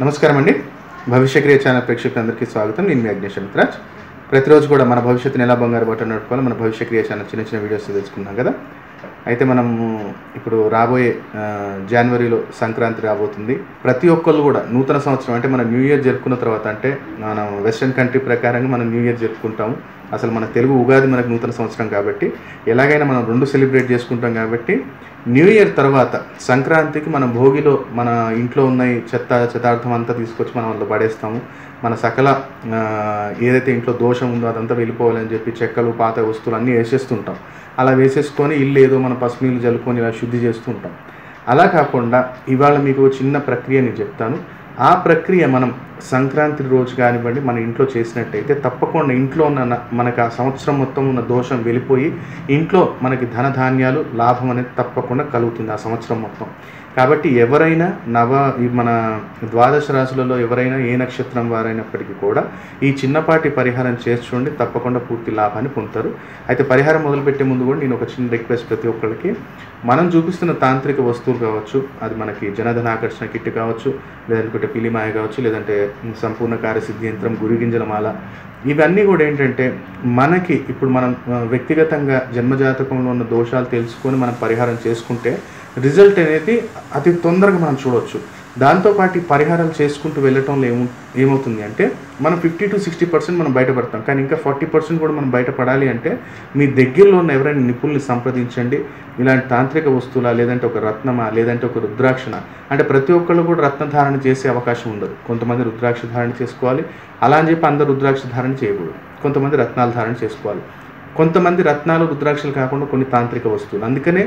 నమస్కారం అండి. భవిష్యక్రియ ఛానల్ ప్రేక్షకులందరికీ స్వాగతం. నేను మీ అగ్నేష్ మిత్రాజ్. ప్రతిరోజు కూడా మన భవిష్యత్తుని ఎలా బంగారు బాట నడుపుకోవాలో మన భవిష్యక్రియ ఛానల్ చిన్న చిన్న వీడియోస్ తెలుసుకున్నాం కదా. అయితే మనము ఇప్పుడు రాబోయే జనవరిలో సంక్రాంతి రాబోతుంది. ప్రతి ఒక్కళ్ళు కూడా నూతన సంవత్సరం అంటే మన న్యూ ఇయర్ జరుపుకున్న తర్వాత, అంటే మనం వెస్ట్రన్ కంట్రీ ప్రకారంగా మనం న్యూ ఇయర్ జరుపుకుంటాము. అసలు మన తెలుగు ఉగాది మనకు నూతన సంవత్సరం కాబట్టి ఎలాగైనా మనం రెండు సెలబ్రేట్ చేసుకుంటాం. కాబట్టి న్యూ ఇయర్ తర్వాత సంక్రాంతికి మనం భోగిలో మన ఇంట్లో ఉన్న చెత్తార్థం అంతా తీసుకొచ్చి మనం అందులో పడేస్తాము. మన సకల ఏదైతే ఇంట్లో దోషం ఉందో అదంతా వెళ్ళిపోవాలని చెప్పి చెక్కలు పాత వస్తువులు అన్నీ వేసేస్తుంటాం. అలా వేసేసుకొని ఇల్లు ఏదో మన పసుపు నీళ్ళు జల్లుకొని ఇలా శుద్ధి చేస్తూ ఉంటాం. అలా కాకుండా ఇవాళ మీకు చిన్న ప్రక్రియ నేను చెప్తాను. ఆ ప్రక్రియ మనం సంక్రాంతి రోజు కానివ్వండి మన ఇంట్లో చేసినట్టయితే తప్పకుండా ఇంట్లో ఉన్న మనకు ఆ సంవత్సరం మొత్తం ఉన్న దోషం వెళ్ళిపోయి ఇంట్లో మనకి ధనధాన్యాలు లాభం అనేది తప్పకుండా కలుగుతుంది ఆ సంవత్సరం మొత్తం. కాబట్టి ఎవరైనా మన ద్వాదశ రాశులలో ఎవరైనా ఏ నక్షత్రం వారైనప్పటికీ కూడా ఈ చిన్నపాటి పరిహారం చేర్చుకోండి, తప్పకుండా పూర్తి లాభాన్ని పొందుతారు. అయితే పరిహారం మొదలుపెట్టే ముందు కూడా నేను ఒక చిన్న రిక్వెస్ట్, ప్రతి ఒక్కరికి మనం చూపిస్తున్న తాంత్రిక వస్తువులు కావచ్చు, అది మనకి జనధన ఆకర్షణ కిట్ కావచ్చు, లేదంటే పిలిమాయ కావచ్చు, లేదంటే సంపూర్ణ కార్యసిద్ధి యంత్రం, గురిగింజల మాల, ఇవన్నీ కూడా ఏంటంటే మనకి ఇప్పుడు మనం వ్యక్తిగతంగా జన్మజాతకంలో ఉన్న దోషాలు తెలుసుకొని మనం పరిహారం చేసుకుంటే రిజల్ట్ అనేది అతి తొందరగా మనం చూడవచ్చు. దాంతోపాటు పరిహారాలు చేసుకుంటూ వెళ్ళటంలో ఏమవుతుంది అంటే మనం 50 to 60% మనం బయటపడతాం. కానీ ఇంకా 40% కూడా మనం బయటపడాలి అంటే మీ దగ్గరలో ఉన్న ఎవరైనా నిపుణుల్ని సంప్రదించండి. ఇలాంటి తాంత్రిక వస్తువులా, లేదంటే ఒక రత్నమా, లేదంటే ఒక రుద్రాక్షణ, అంటే ప్రతి ఒక్కళ్ళు కూడా రత్నధారణ చేసే అవకాశం ఉండదు. కొంతమంది రుద్రాక్ష ధారణ చేసుకోవాలి, అలా అని చెప్పి అందరూ రుద్రాక్ష ధారణ చేయకూడదు. కొంతమంది రత్నాల ధారణ చేసుకోవాలి, కొంతమంది రత్నాలు రుద్రాక్షలు కాకుండా కొన్ని తాంత్రిక వస్తువులు. అందుకనే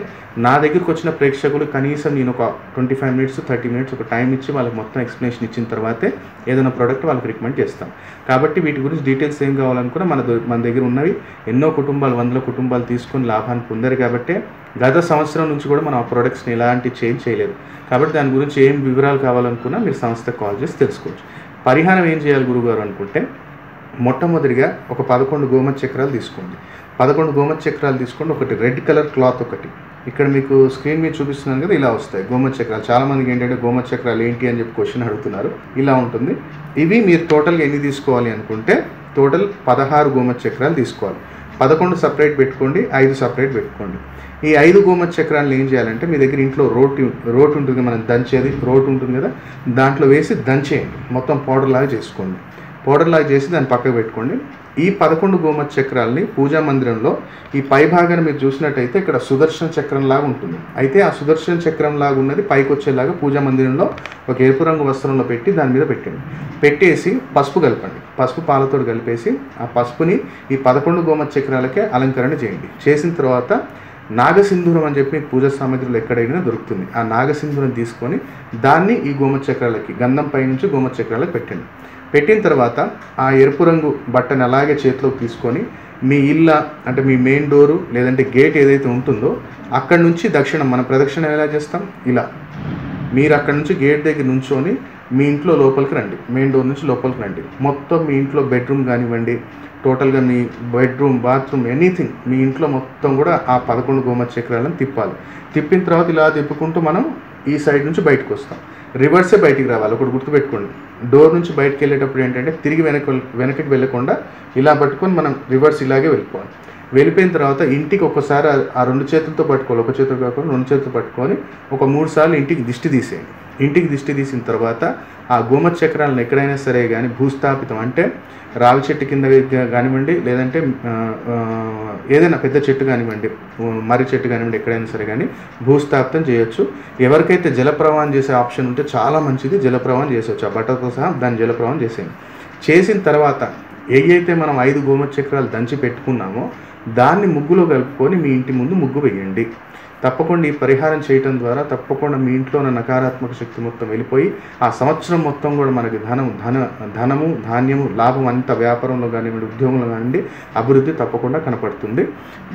నా దగ్గరికి వచ్చిన ప్రేక్షకులు కనీసం నేను ఒక 25 minutes 30 minutes ఒక టైం ఇచ్చి వాళ్ళకి మొత్తం ఎక్స్ప్లెనేషన్ ఇచ్చిన తర్వాతే ఏదైనా ప్రోడక్ట్ వాళ్ళకి రికమెండ్ చేస్తాం. కాబట్టి వీటి గురించి డీటెయిల్స్ ఏం కావాలనుకున్నా మన దగ్గర ఉన్నవి ఎన్నో కుటుంబాలు, 100 కుటుంబాలు తీసుకొని లాభాన్ని పొందారు. కాబట్టి గత సంవత్సరం నుంచి కూడా మనం ఆ ప్రోడక్ట్స్ని ఎలాంటి చేంజ్ చేయలేదు. కాబట్టి దాని గురించి ఏం వివరాలు కావాలనుకున్నా మీరు సంస్థకు కాల్ చేసి తెలుసుకోవచ్చు. పరిహారం ఏం చేయాలి గురుగారు అనుకుంటే, మొట్టమొదటిగా ఒక 11 గోమతి చక్రాలు తీసుకోండి. 11 గోమతి చక్రాలు తీసుకోండి. ఒకటి రెడ్ కలర్ క్లాత్, ఒకటి ఇక్కడ మీకు స్క్రీన్ మీద చూపిస్తున్నాను కదా, ఇలా వస్తాయి గోమతి చక్రాలు. చాలామందికి ఏంటంటే గోమతి చక్రాలు ఏంటి అని చెప్పి క్వశ్చన్ అడుగుతున్నారు. ఇలా ఉంటుంది. ఇవి మీరు టోటల్గా ఎన్ని తీసుకోవాలి అనుకుంటే టోటల్ 16 గోమతి చక్రాలు తీసుకోవాలి. 11 సపరేట్ పెట్టుకోండి, 5 సపరేట్ పెట్టుకోండి. ఈ 5 గోమతి చక్రాలను ఏం చేయాలంటే మీ దగ్గర ఇంట్లో రోట్ ఉంటుంది, మనం దంచేది రోట్ ఉంటుంది కదా, దాంట్లో వేసి దంచేయండి. మొత్తం పౌడర్ లాగా చేసుకోండి. పౌడర్ లాగా చేసి దాన్ని పక్కకు పెట్టుకోండి. ఈ 11 గోమతి చక్రాలని పూజా మందిరంలో ఈ పై భాగాన్ని మీరు చూసినట్టయితే ఇక్కడ సుదర్శన చక్రం లాగా ఉంటుంది. అయితే ఆ సుదర్శన చక్రం లాగా ఉన్నది పైకి వచ్చేలాగా పూజా మందిరంలో ఒక ఎరుపు రంగు వస్త్రంలో పెట్టి దాని మీద పెట్టండి. పెట్టేసి పసుపు కలపండి. పసుపు పాలతో కలిపేసి ఆ పసుపుని ఈ 11 గోమతి చక్రాలకే అలంకరణ చేయండి. చేసిన తర్వాత నాగసింధూరం అని చెప్పి పూజా సామగ్రిలో ఎక్కడైనా దొరుకుతుంది. ఆ నాగసింధూరం తీసుకొని దాన్ని ఈ గోమతి చక్రాలకి గంధం పైనుంచి గోమతి చక్రాలకు పెట్టండి. పెట్టిన తర్వాత ఆ ఎరుపు రంగు బట్టను అలాగే చేతిలోకి తీసుకొని మీ ఇళ్ళ అంటే మీ మెయిన్ డోరు లేదంటే గేట్ ఏదైతే ఉంటుందో అక్కడి నుంచి దక్షిణం, మన ప్రదక్షిణ ఎలా చేస్తాం ఇలా, మీరు అక్కడి నుంచి గేట్ దగ్గర నుంచొని మీ ఇంట్లో లోపలికి రండి. మెయిన్ డోర్ నుంచి లోపలికి రండి. మొత్తం మీ ఇంట్లో బెడ్రూమ్ కానివ్వండి, టోటల్గా మీ బెడ్రూమ్, బాత్రూమ్, ఎనీథింగ్ మీ ఇంట్లో మొత్తం కూడా ఆ 11 గోమతి చక్రాలను తిప్పాలి. తిప్పిన తర్వాత ఇలా తిప్పుకుంటూ మనం ఈ సైడ్ నుంచి బయటకు వస్తాం. రివర్సే బయటికి రావాలి. ఒకటి గుర్తుపెట్టుకోండి, డోర్ నుంచి బయటకు వెళ్ళేటప్పుడు ఏంటంటే తిరిగి వెనక్కి వెళ్ళకుండా ఇలా పట్టుకొని మనం రివర్స్ ఇలాగే వెళ్ళిపోవాలి. వెళ్ళిపోయిన తర్వాత ఇంటికి ఒక్కసారి ఆ 2 చేతులతో పట్టుకోవాలి, ఒక చేతులు కాకుండా 2 చేతులు పట్టుకొని ఒక 3 సార్లు ఇంటికి దిష్టి తీసేయండి. ఇంటికి దిష్టి తీసిన తర్వాత ఆ గోమతి చక్రాలను ఎక్కడైనా సరే కానీ భూస్థాపితం, అంటే రావి చెట్టు కింద కానివ్వండి, లేదంటే ఏదైనా పెద్ద చెట్టు కానివ్వండి, మర్రి చెట్టు కానివ్వండి, ఎక్కడైనా సరే కానీ భూస్థాపితం చేయొచ్చు. ఎవరికైతే జలప్రవాహం చేసే ఆప్షన్ ఉంటే చాలా మంచిది, జలప్రవాహం చేసవచ్చు. ఆ బట్టతో సహా దాన్ని జలప్రవాహం చేసేయండి. చేసిన తర్వాత ఏవైతే మనం 5 గోమతి చక్రాలు దంచి పెట్టుకున్నామో దాన్ని ముగ్గులో కలుపుకొని మీ ఇంటి ముందు ముగ్గు వేయండి. తప్పకుండా ఈ పరిహారం చేయటం ద్వారా తప్పకుండా మీ ఇంట్లో ఉన్న నకారాత్మక శక్తి మొత్తం వెళ్ళిపోయి ఆ సంవత్సరం మొత్తం కూడా మనకి ధనము ధాన్యము లాభం అంతా వ్యాపారంలో కానివ్వండి, ఉద్యోగంలో కానివ్వండి అభివృద్ధి తప్పకుండా కనపడుతుంది.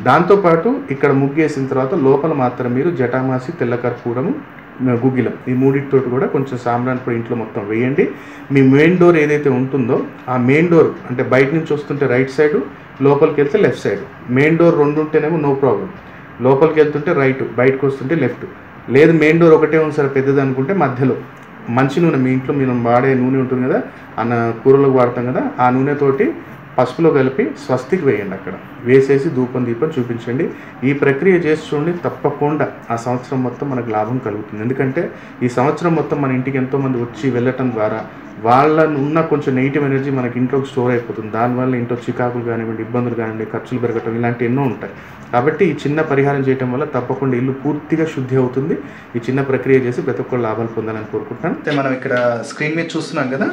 దాంతోపాటు ఇక్కడ ముగ్గేసిన తర్వాత లోపల మాత్రం మీరు జటామాసి, తెల్ల కర్పూరము, గుగ్గిలం, ఈ మూడింటితోటి కూడా కొంచెం సాంబ్రాన్ పొడి ఇంట్లో మొత్తం వేయండి. మీ మెయిన్ డోర్ ఏదైతే ఉంటుందో ఆ మెయిన్ డోర్ అంటే బయట నుంచి వస్తుంటే రైట్ సైడు, లోపలికి వెళ్తే లెఫ్ట్ సైడ్. మెయిన్ డోర్ 2 ఉంటేనేమో నో ప్రాబ్లం, లోపలికి వెళ్తుంటే రైట్, బయటకు వస్తుంటే లెఫ్ట్. లేదు మెయిన్ డోర్ ఒకటే ఉంది సార్ పెద్దది అనుకుంటే మధ్యలో మంచి నూనె, మీ ఇంట్లో మీరు వాడే నూనె ఉంటుంది కదా, కూరలకు వాడతాం కదా, ఆ నూనెతోటి పసుపులో కలిపి స్వస్తికి వేయండి. అక్కడ వేసేసి ధూపం దీపం చూపించండి. ఈ ప్రక్రియ చేసి చూడండి, తప్పకుండా ఆ సంవత్సరం మొత్తం మనకు లాభం కలుగుతుంది. ఎందుకంటే ఈ సంవత్సరం మొత్తం మన ఇంటికి ఎంతోమంది వచ్చి వెళ్ళటం ద్వారా వాళ్ళ ఉన్న కొంచెం నెగిటివ్ ఎనర్జీ మనకి ఇంట్లోకి స్టోర్ అయిపోతుంది. దానివల్ల ఇంట్లో చికాకులు కానివ్వండి, ఇబ్బందులు కానివ్వండి, ఖర్చులు పెరగటం, ఇలాంటి ఎన్నో ఉంటాయి. కాబట్టి ఈ చిన్న పరిహారం చేయడం వల్ల తప్పకుండా ఇల్లు పూర్తిగా శుద్ధి అవుతుంది. ఈ చిన్న ప్రక్రియ చేసి ప్రతి ఒక్కరు లాభాలు పొందాలని కోరుకుంటున్నాను. అయితే మనం ఇక్కడ స్క్రీన్ మీద చూస్తున్నాం కదా,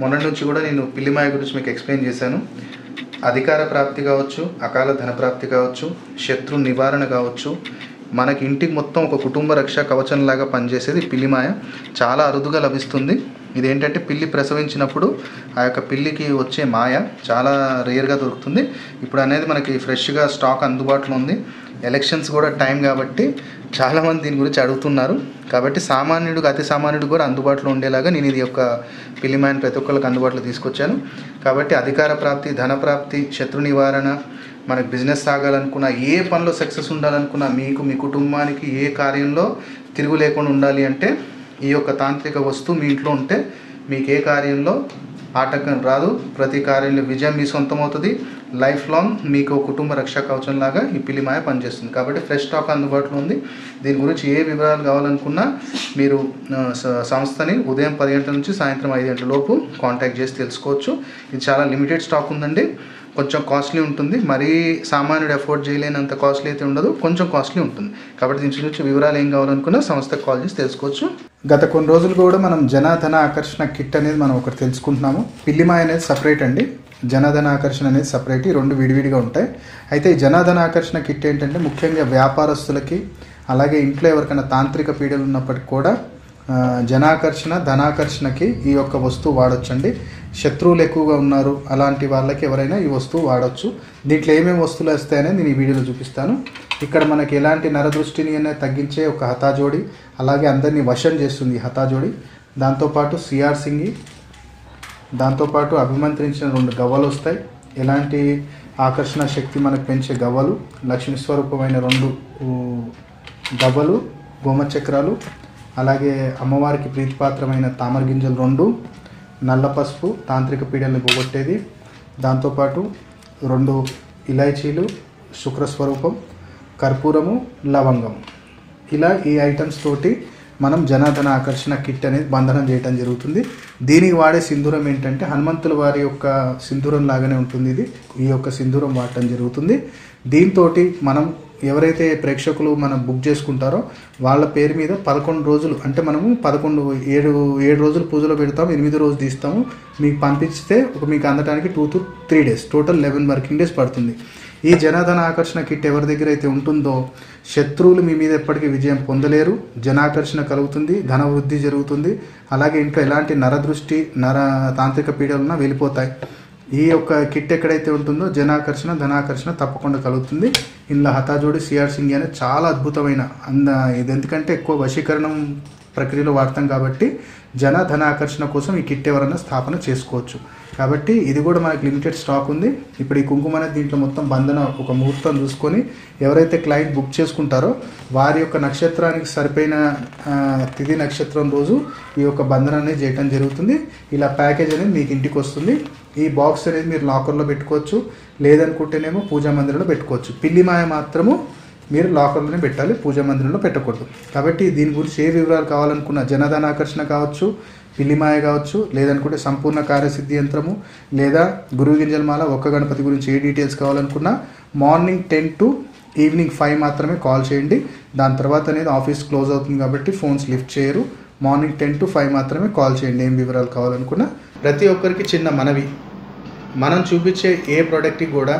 మొన్నటి నుంచి కూడా నేను పిల్లిమాయ గురించి మీకు ఎక్స్ప్లెయిన్ చేశాను. అధికార ప్రాప్తి కావచ్చు, అకాల ధన ప్రాప్తి కావచ్చు, శత్రు నివారణ కావచ్చు, మనకి ఇంటికి మొత్తం ఒక కుటుంబ రక్ష కవచంలాగా పనిచేసేది పిల్లిమాయ. చాలా అరుదుగా లభిస్తుంది. ఇదేంటంటే పిల్లి ప్రసవించినప్పుడు ఆ యొక్క పిల్లికి వచ్చే మాయ చాలా రేర్గా దొరుకుతుంది. ఇప్పుడు అనేది మనకి ఫ్రెష్గా స్టాక్ అందుబాటులో ఉంది. ఎలక్షన్స్ కూడా టైం కాబట్టి చాలామంది దీని గురించి అడుగుతున్నారు. కాబట్టి సామాన్యుడికి, అతి సామాన్యుడికి కూడా అందుబాటులో ఉండేలాగా నేను ఇది యొక్క పిల్లిమాయని ప్రతి ఒక్కరికి అందుబాటులో తీసుకొచ్చాను. కాబట్టి అధికార ప్రాప్తి, ధన ప్రాప్తి, శత్రు నివారణ, మనకు బిజినెస్ సాగాలనుకున్నా, ఏ పనిలో సక్సెస్ ఉండాలనుకున్నా, మీకు మీ కుటుంబానికి ఏ కార్యంలో తిరుగు లేకుండా ఉండాలి అంటే ఈ యొక్క తాంత్రిక వస్తువు మీ ఇంట్లో ఉంటే మీకు ఏ కార్యంలో ఆటంకం రాదు. ప్రతి కార్యంలో విజయం మీ సొంతం అవుతుంది. లైఫ్ లాంగ్ మీకు కుటుంబ రక్షా కవచంలాగా ఈ పిల్లిమాయ పనిచేస్తుంది. కాబట్టి ఫ్రెష్ స్టాక్ అందుబాటులో ఉంది. దీని గురించి ఏ వివరాలు కావాలనుకున్నా మీరు సంస్థని ఉదయం 10 గంటల నుంచి సాయంత్రం 5 గంటల లోపు కాంటాక్ట్ చేసి తెలుసుకోవచ్చు. ఇది చాలా లిమిటెడ్ స్టాక్ ఉందండి. కొంచెం కాస్ట్లీ ఉంటుంది. మరీ సామాన్యుడు అఫోర్డ్ చేయలేనంత కాస్ట్లీ అయితే ఉండదు, కొంచెం కాస్ట్లీ ఉంటుంది. కాబట్టి దీని గురించి వివరాలు ఏం కావాలనుకున్నా సంస్థకు కాల్ చేసి తెలుసుకోవచ్చు. గత కొన్ని రోజులు కూడా మనం జనధన ఆకర్షణ కిట్ అనేది మనం ఒకటి తెలుసుకుంటున్నాము. పిల్లిమాయ అనేది సపరేట్ అండి, జనధన ఆకర్షణ అనేది సపరేట్. ఈ రెండు విడివిడిగా ఉంటాయి. అయితే ఈ జనధన ఆకర్షణ కిట్ ఏంటంటే ముఖ్యంగా వ్యాపారస్తులకి, అలాగే ఇంట్లో ఎవరికైనా తాంత్రిక పీడలు ఉన్నప్పటికీ కూడా జనాకర్షణ, ధనాకర్షణకి ఈ యొక్క వస్తువు వాడొచ్చండి. శత్రువులు ఎక్కువగా ఉన్నారు అలాంటి వాళ్ళకి ఎవరైనా ఈ వస్తువు వాడచ్చు. దీంట్లో ఏమేమి వస్తువులు వస్తాయనేది నేను ఈ వీడియోలో చూపిస్తాను. ఇక్కడ మనకి ఎలాంటి నరదృష్టిని అనేది తగ్గించే ఒక హతాజోడి, అలాగే అందరినీ వశం చేస్తుంది ఈ హతాజోడి. దాంతోపాటు సిఆర్ సింగి, దాంతోపాటు అభిమంత్రించిన 2 గవ్వలు వస్తాయి. ఎలాంటి ఆకర్షణ శక్తి మనకు పెంచే గవ్వలు, లక్ష్మీ స్వరూపమైన 2 గవ్వలు, గోమచక్రాలు, అలాగే అమ్మవారికి ప్రీతిపాత్రమైన తామర గింజలు 2, నల్ల పసుపు తాంత్రిక పీడల్ని పోగొట్టేది, దాంతోపాటు 2 ఇలాచీలు, శుక్రస్వరూపం, కర్పూరము, లవంగం. ఇలా ఈ ఐటమ్స్ తోటి మనం జనాధన ఆకర్షణ కిట్ అనేది బంధనం చేయడం జరుగుతుంది. దీనికి వాడే సింధూరం ఏంటంటే హనుమంతుల వారి యొక్క సింధూరం లాగానే ఉంటుంది. ఈ యొక్క సింధూరం వాడటం జరుగుతుంది. దీంతో మనం ఎవరైతే ప్రేక్షకులు మనం బుక్ చేసుకుంటారో వాళ్ళ పేరు మీద 11 రోజులు, అంటే మనము 7 రోజులు పూజలో పెడతాము, 8 రోజులు తీస్తాము. మీకు పంపిస్తే మీకు అందడానికి 2 to 3 days, total 11 working days పడుతుంది. ఈ జనాధన ఆకర్షణ కిట్ ఎవరి దగ్గర అయితే ఉంటుందో శత్రువులు మీ మీద ఎప్పటికీ విజయం పొందలేరు. జనాకర్షణ కలుగుతుంది, ధన వృద్ధి జరుగుతుంది. అలాగే ఇంట్లో ఎలాంటి నరదృష్టి, తాంత్రిక పీడలున్నా వెళ్ళిపోతాయి. ఈ యొక్క కిట్ ఎక్కడైతే ఉంటుందో జనాకర్షణ, ధనాకర్షణ తప్పకుండా కలుగుతుంది. ఇందులో హతాజోడి, సిఆర్ సింగి అనేది చాలా అద్భుతమైన ఇది. ఎందుకంటే ఎక్కువ వశీకరణం ప్రక్రియలో వాడతాం కాబట్టి ధనాకర్షణ కోసం ఈ కిట్ ఎవరైనా స్థాపన చేసుకోవచ్చు. కాబట్టి ఇది కూడా మనకి లిమిటెడ్ స్టాక్ ఉంది. ఇప్పుడు ఈ కుంకుమ అనేది దీంట్లో మొత్తం బంధన ఒక ముహూర్తం చూసుకొని ఎవరైతే క్లయింట్ బుక్ చేసుకుంటారో వారి యొక్క నక్షత్రానికి సరిపోయిన తిథి నక్షత్రం రోజు ఈ యొక్క బంధనాన్ని చేయడం జరుగుతుంది. ఇలా ప్యాకేజ్ అనేది మీకు ఇంటికి వస్తుంది. ఈ బాక్స్ అనేది మీరు లాకర్లో పెట్టుకోవచ్చు, లేదనుకుంటేనేమో పూజా మందిరంలో పెట్టుకోవచ్చు. పిల్లిమాయ మాత్రము మీరు లాకర్లోనే పెట్టాలి, పూజా మందిరంలో పెట్టకూడదు. కాబట్టి దీని గురించి ఏ వివరాలు కావాలనుకున్నా జనధనాకర్షణ కావచ్చు, పిల్లిమాయ కావచ్చు, లేదనుకుంటే సంపూర్ణ కార్యసిద్ధి యంత్రము, లేదా గురువు గింజలమాల, ఒక్క గణపతి గురించి ఏ డీటెయిల్స్ కావాలనుకున్నా మార్నింగ్ 10 to ఈవినింగ్ 5 మాత్రమే కాల్ చేయండి. దాని తర్వాత అనేది ఆఫీస్ క్లోజ్ అవుతుంది కాబట్టి ఫోన్స్ లిఫ్ట్ చేయరు. మార్నింగ్ 10 to 5 మాత్రమే కాల్ చేయండి ఏం వివరాలు కావాలనుకున్నా. ప్రతి ఒక్కరికి చిన్న మనవి, మనం చూపించే ఏ ప్రోడక్ట్కి కూడా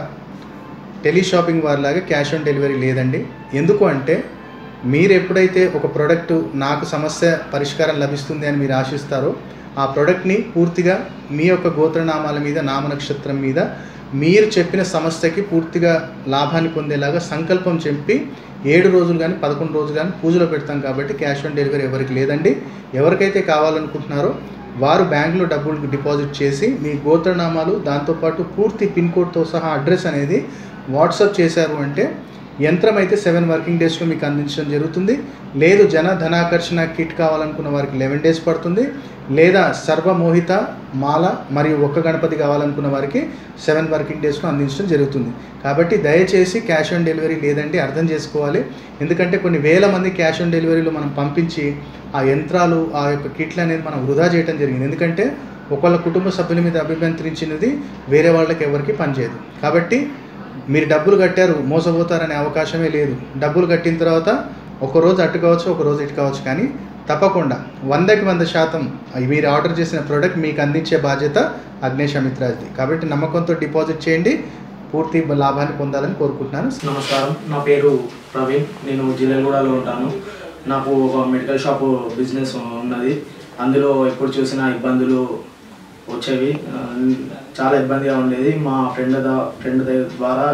టెలిషాపింగ్ వారిలాగా క్యాష్ ఆన్ డెలివరీ లేదండి. ఎందుకు అంటే మీరు ఎప్పుడైతే ఒక ప్రోడక్ట్ నాకు సమస్య పరిష్కారం లభిస్తుంది అని మీరు ఆశిస్తారో ఆ ప్రోడక్ట్ని పూర్తిగా మీ యొక్క గోత్రనామాల మీద, నామ నక్షత్రం మీద మీరు చెప్పిన సమస్యకి పూర్తిగా లాభాన్ని పొందేలాగా సంకల్పం చెప్పి 7 రోజులు కానీ 11 రోజులు కానీ పూజలో పెడతాం కాబట్టి క్యాష్ ఆన్ డెలివరీ ఎవరికి లేదండి. ఎవరికైతే కావాలనుకుంటున్నారో వారు బ్యాంకులో డబ్బులు డిపాజిట్ చేసి మీ గోత్రనామాలు, దాంతోపాటు పూర్తి పిన్ కోడ్తో సహా అడ్రస్ అనేది వాట్సాప్ చేశారు అంటే యంత్రం అయితే 7 వర్కింగ్ డేస్లో మీకు అందించడం జరుగుతుంది. లేదు ధనాకర్షణ కిట్ కావాలనుకున్న వారికి 11 డేస్ పడుతుంది. లేదా సర్వమోహిత మాల మరియు ఒక్క గణపతి కావాలనుకున్న వారికి 7 వర్కింగ్ డేస్లో అందించడం జరుగుతుంది. కాబట్టి దయచేసి క్యాష్ ఆన్ డెలివరీ లేదంటే అర్థం చేసుకోవాలి. ఎందుకంటే కొన్ని వేల మంది క్యాష్ ఆన్ డెలివరీలో మనం పంపించి ఆ యంత్రాలు ఆ యొక్క కిట్లు అనేది మనం వృధా చేయడం జరిగింది. ఎందుకంటే ఒకళ్ళ కుటుంబ సభ్యుల మీద అభిమంత్రించినది వేరే వాళ్ళకి ఎవరికి పనిచేయదు. కాబట్టి మీరు డబ్బులు కట్టారు మోసపోతారనే అవకాశమే లేదు. డబ్బులు కట్టిన తర్వాత ఒకరోజు అటు కావచ్చు, ఒకరోజు ఇటు కావచ్చు, కానీ తప్పకుండా 100కి 100% మీరు ఆర్డర్ చేసిన ప్రోడక్ట్ మీకు అందించే బాధ్యత అగ్నేష్ అమిత్రాజ్ది. కాబట్టి నమ్మకంతో డిపాజిట్ చేయండి, పూర్తి లాభాన్ని పొందాలని కోరుకుంటున్నాను. నమస్కారం, నా పేరు ప్రవీణ్. నేను జిల్లెలగూడలో ఉంటాను. నాకు ఒక మెడికల్ షాప్ బిజినెస్ ఉన్నది. అందులో ఎప్పుడు చూసినా ఇబ్బందులు వచ్చేవి, చాలా ఇబ్బందిగా ఉండేది. మా ఫ్రెండ్ ద్వారా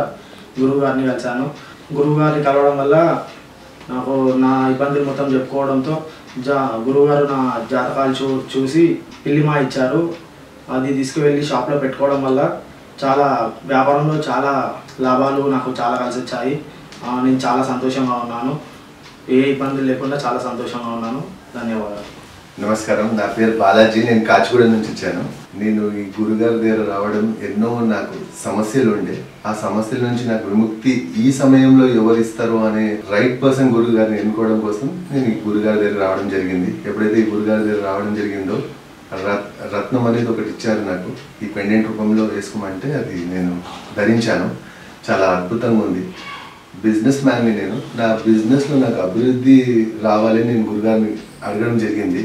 గురువు గారిని కలిశాను. గురువు గారిని కలవడం వల్ల నాకు నా ఇబ్బందులు మొత్తం చెప్పుకోవడంతో గురువుగారు నా జాతకాలు చూసి పిల్లిమా ఇచ్చారు. అది తీసుకువెళ్ళి షాప్లో పెట్టుకోవడం వల్ల చాలా వ్యాపారంలో చాలా లాభాలు నాకు చాలా కలిసి వచ్చాయి. నేను చాలా సంతోషంగా ఉన్నాను. ఏ ఇబ్బందులు లేకుండా చాలా సంతోషంగా ఉన్నాను. ధన్యవాదాలు. నమస్కారం, నా పేరు బాలాజీ. నేను కాచిగూడ నుంచి వచ్చాను. నేను ఈ గురుగారి దగ్గర రావడం ఎన్నో నాకు సమస్యలు ఉండే, ఆ సమస్యల నుంచి నాకు విముక్తి ఈ సమయంలో ఎవరిస్తారు అనే రైట్ పర్సన్ గురుగారిని ఎన్నుకోవడం కోసం నేను ఈ గురుగారి దగ్గర రావడం జరిగింది. ఎప్పుడైతే ఈ గురుగారి దగ్గర రావడం జరిగిందో రత్నం అనేది ఒకటి ఇచ్చారు నాకు. ఈ పెండెంట్ రూపంలో వేసుకోమంటే అది నేను ధరించాను. చాలా అద్భుతంగా ఉంది. బిజినెస్ మ్యాన్ని నేను. నా బిజినెస్లో నాకు అభివృద్ధి రావాలని నేను గురుగారిని అడగడం జరిగింది.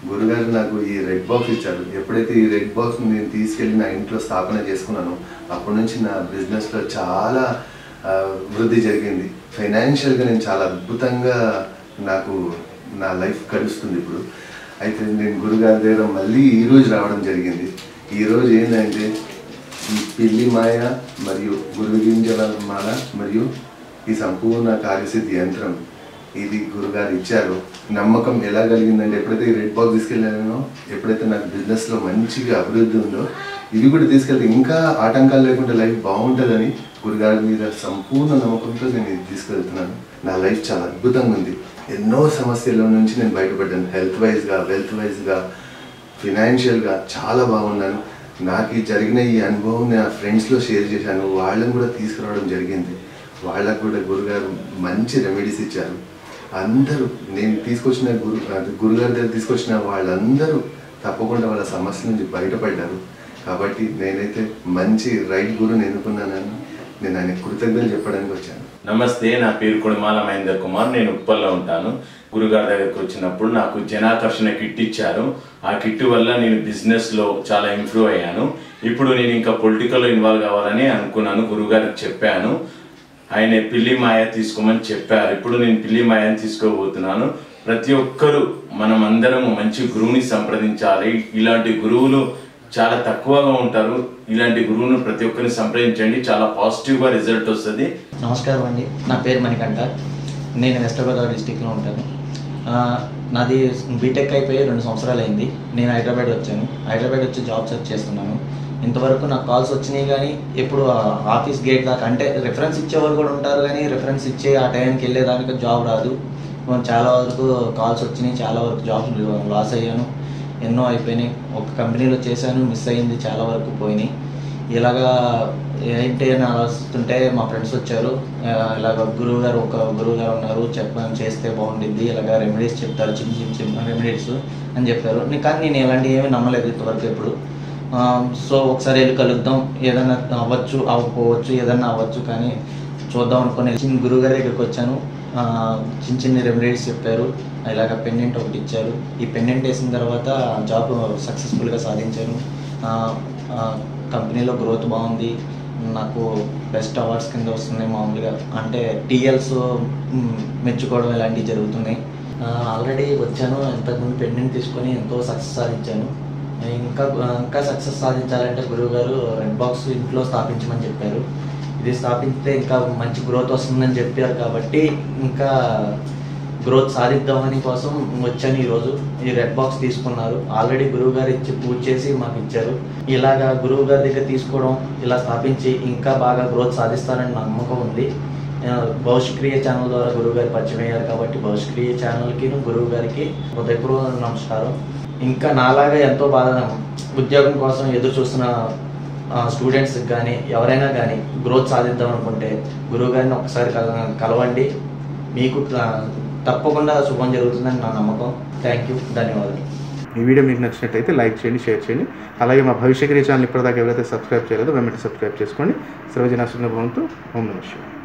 గురుగారు నాకు ఈ రెడ్ బాక్స్ ఇచ్చారు. ఎప్పుడైతే ఈ రెడ్ బాక్స్ నేను తీసుకెళ్ళి నా ఇంట్లో స్థాపన చేసుకున్నానో అప్పటి నుంచి నా బిజినెస్లో చాలా వృద్ధి జరిగింది. ఫైనాన్షియల్గా నేను చాలా అద్భుతంగా నాకు నా లైఫ్ గడుస్తుంది ఇప్పుడు. అయితే నేను గురుగారి దగ్గర మళ్ళీ ఈరోజు రావడం జరిగింది. ఈరోజు ఏంటంటే ఈ పిల్లి మాయ మరియు గురువు గింజల మాల మరియు ఈ సంపూర్ణ కార్యసిద్ధి యంత్రం ఇది గురుగారు ఇచ్చారు. నమ్మకం ఎలా కలిగిందంటే ఎప్పుడైతే ఈ రెడ్ బాక్స్ తీసుకెళ్ళానో, ఎప్పుడైతే నాకు బిజినెస్లో మంచిగా అభివృద్ధి ఉందో ఇవి కూడా తీసుకెళ్తే ఇంకా ఆటంకాలు లేకుండా లైఫ్ బాగుంటుందని గురుగారి మీద సంపూర్ణ నమ్మకంతో నేను ఇది తీసుకెళ్తున్నాను. నా లైఫ్ చాలా అద్భుతంగా ఉంది. ఎన్నో సమస్యల నుంచి నేను బయటపడ్డాను. హెల్త్ వైజ్గా, వెల్త్ వైజ్గా, ఫినాన్షియల్గా చాలా బాగున్నాను. నాకు ఈ జరిగిన ఈ అనుభవం నా ఫ్రెండ్స్లో షేర్ చేశాను. వాళ్ళని కూడా తీసుకురావడం జరిగింది. వాళ్ళకు కూడా గురుగారు మంచి రెమెడీస్ ఇచ్చారు. అందరూ నేను తీసుకొచ్చిన గురుగారి దగ్గర తీసుకొచ్చిన వాళ్ళందరూ తప్పకుండా వాళ్ళ సమస్య నుంచి బయటపడ్డారు. కాబట్టి నేనైతే మంచి రైట్ గురుని ఎన్నుకున్నానని నేను ఆయన కృతజ్ఞతలు చెప్పడానికి వచ్చాను. నమస్తే, నా పేరు కొడిమాల మహేందర్ కుమార్. నేను ఉప్పల్లో ఉంటాను. గురుగారి దగ్గరికి వచ్చినప్పుడు నాకు జనాకర్షణ కిట్ ఇచ్చారు. ఆ కిట్ వల్ల నేను బిజినెస్లో చాలా ఇంప్రూవ్ అయ్యాను. ఇప్పుడు నేను ఇంకా పొలిటికల్లో ఇన్వాల్వ్ కావాలని అనుకున్నాను. గురుగారికి చెప్పాను. ఆయన పిల్లి మాయ తీసుకోమని చెప్పారు. ఇప్పుడు నేను పిల్లి మాయని తీసుకోబోతున్నాను. ప్రతి ఒక్కరూ మనం అందరము మంచి గురువుని సంప్రదించాలి. ఇలాంటి గురువులు చాలా తక్కువగా ఉంటారు. ఇలాంటి గురువును ప్రతి ఒక్కరిని సంప్రదించండి, చాలా పాజిటివ్గా రిజల్ట్ వస్తుంది. నమస్కారం అండి, నా పేరు మణికంఠ. నేను వెస్ట్ గోదావరి డిస్టిక్లో ఉంటాను. నాది బీటెక్ అయిపోయి 2 సంవత్సరాలు అయింది. నేను హైదరాబాద్ వచ్చాను. హైదరాబాద్ వచ్చి జాబ్ సెర్చ్ చేస్తున్నాను. ఇంతవరకు నాకు కాల్స్ వచ్చినాయి, కానీ ఎప్పుడు ఆఫీస్ గేట్ దాకా, అంటే రెఫరెన్స్ ఇచ్చేవాళ్ళు కూడా ఉంటారు, కానీ రెఫరెన్స్ ఇచ్చే ఆ టైంకి వెళ్ళేదానికి జాబ్ రాదు. చాలా వరకు కాల్స్ వచ్చినాయి, చాలా వరకు జాబ్స్ లాస్ అయ్యాను. ఎన్నో అయిపోయినాయి. ఒక కంపెనీలో చేశాను, మిస్ అయ్యింది, చాలా వరకు పోయినాయి. ఇలాగా ఏంటి అని ఆలోచిస్తుంటే మా ఫ్రెండ్స్ వచ్చారు. ఇలాగ ఒక గురువు గారు ఉన్నారు, చేస్తే బాగుంటుంది, ఇలాగ రెమెడీస్ చెప్తారు, చిన్న రెమెడీస్ అని చెప్పారు. కానీ నేను ఎలాంటివి ఏమీ నమ్మలేదు ఇంతవరకు ఎప్పుడు. సో ఒకసారి వెళ్ళి కలుద్దాం, ఏదైనా అవ్వచ్చు, అవ్వకపోవచ్చు, ఏదైనా అవ్వచ్చు, కానీ చూద్దాం అనుకుని గురువు గారి దగ్గరికి వచ్చాను. చిన్న రెమెడీస్ చెప్పారు. ఇలాగ పెండెంట్ ఒకటి ఇచ్చారు. ఈ పెండెంట్ వేసిన తర్వాత జాబ్ సక్సెస్ఫుల్గా సాధించాను. కంపెనీలో గ్రోత్ బాగుంది. నాకు బెస్ట్ అవార్డ్స్ కింద వస్తున్నాయి. మామూలుగా అంటే టీఎల్స్ మెచ్చుకోవడం ఇలాంటివి జరుగుతున్నాయి. ఆల్రెడీ వచ్చాను. ఇంతకుముందు పెండెంట్ తీసుకొని ఎంతో సక్సెస్ సాధించాను. ఇంకా సక్సెస్ సాధించాలంటే గురువుగారు రెడ్ బాక్స్ ఇంట్లో స్థాపించమని చెప్పారు. ఇది స్థాపిస్తే ఇంకా మంచి గ్రోత్ వస్తుందని చెప్పారు. కాబట్టి ఇంకా గ్రోత్ సాధిద్దామని కోసం వచ్చాను ఈరోజు. ఈ రెడ్ బాక్స్ తీసుకున్నారు. ఆల్రెడీ గురువుగారు ఇచ్చి పూజ చేసి మాకు ఇచ్చారు. ఇలాగా గురువుగారి దగ్గర తీసుకోవడం, ఇలా స్థాపించి ఇంకా బాగా గ్రోత్ సాధిస్తానని నమ్మకం ఉంది. భవిష్క్రియ ఛానల్ ద్వారా గురువు గారు పరిచయం అయ్యారు కాబట్టి భవిష్క్రియ ఛానల్కి గురువు గారికి హృదయపూర్వక నమస్కారం. ఇంకా నాలాగా ఎంతో బాధ ఉద్యోగం కోసం ఎదురు చూస్తున్న స్టూడెంట్స్కి కానీ ఎవరైనా కానీ గ్రోత్ సాధిద్దాం అనుకుంటే గురువు గారిని ఒకసారి కలవండి. మీకు తప్పకుండా శుభం జరుగుతుందని నా నమ్మకం. థ్యాంక్ యూ, ధన్యవాదాలు. ఈ వీడియో మీకు నచ్చినట్టయితే లైక్ చేయండి, షేర్ చేయండి. అలాగే మా భవిష్యక్రియ ఛానల్ ఇప్పటిదాకా ఎవరైతే సబ్స్క్రైబ్ చేయలేదో వెంటనే సబ్స్క్రైబ్ చేసుకోండి. సర్వజన సుఖినో భవంతు. ఓం నమః శివాయ.